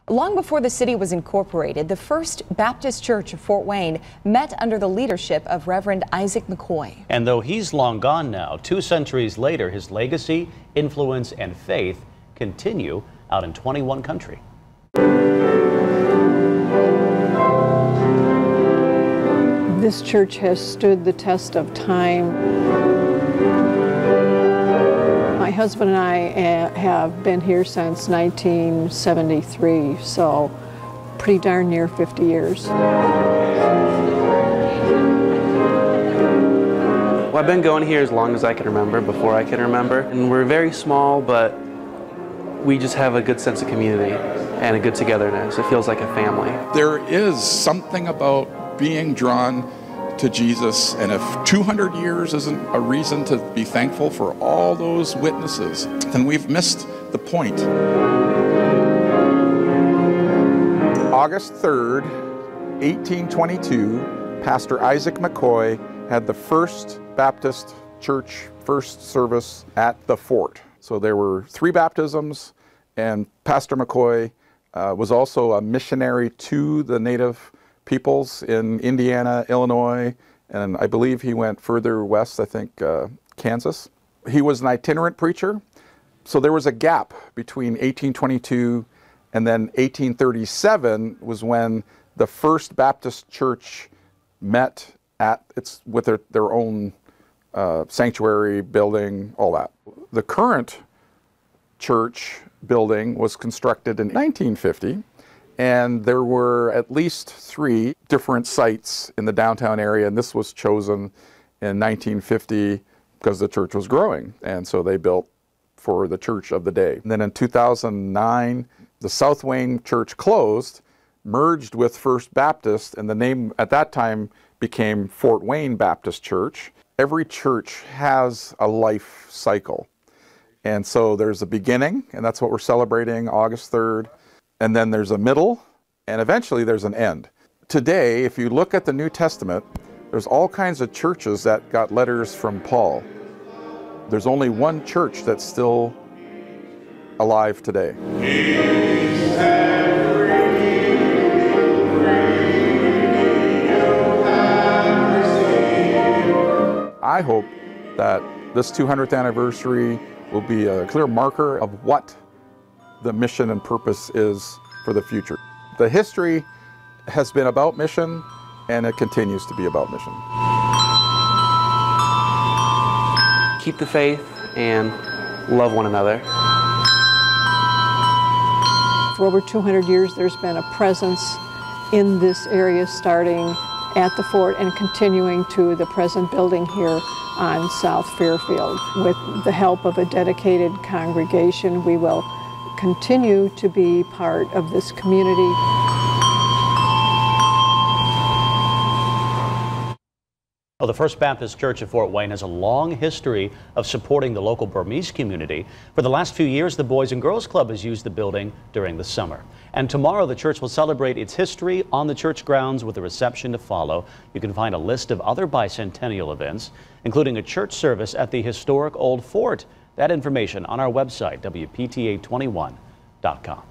Long before the city was incorporated, the First Baptist Church of Fort Wayne met under the leadership of Reverend Isaac McCoy. And though he's long gone now, 2 centuries later, his legacy, influence, and faith continue out in 21 countries. This church has stood the test of time. My husband and I have been here since 1973, so pretty darn near 50 years. Well, I've been going here as long as I can remember, before I can remember. And we're very small, but we just have a good sense of community and a good togetherness. It feels like a family. There is something about being drawn to Jesus, and if 200 years isn't a reason to be thankful for all those witnesses, then we've missed the point. August 3rd, 1822, Pastor Isaac McCoy had the First Baptist Church first service at the fort. So there were 3 baptisms, and Pastor McCoy was also a missionary to the native peoples in Indiana, Illinois, and I believe he went further west, I think Kansas. He was an itinerant preacher, so there was a gap between 1822 and then 1837 was when the First Baptist Church met at with their own sanctuary building, all that. The current church building was constructed in 1950. And there were at least 3 different sites in the downtown area, and this was chosen in 1950 because the church was growing, and so they built for the church of the day. And then in 2009, the South Wayne Church closed, merged with First Baptist, and the name at that time became Fort Wayne Baptist Church. Every church has a life cycle, and so there's a beginning, and that's what we're celebrating August 3rd. And then there's a middle, and eventually there's an end. Today, if you look at the New Testament, there's all kinds of churches that got letters from Paul. There's only one church that's still alive today. I hope that this 200th anniversary will be a clear marker of what the mission and purpose is for the future. The history has been about mission, and it continues to be about mission. Keep the faith and love one another. For over 200 years, there's been a presence in this area, starting at the fort and continuing to the present building here on South Fairfield. With the help of a dedicated congregation, we will continue to be part of this community. Well, the First Baptist Church of Fort Wayne has a long history of supporting the local Burmese community. For the last few years, the Boys and Girls Club has used the building during the summer. And tomorrow, the church will celebrate its history on the church grounds with a reception to follow. You can find a list of other bicentennial events, including a church service at the historic Old Fort. That information on our website, WPTA21.com.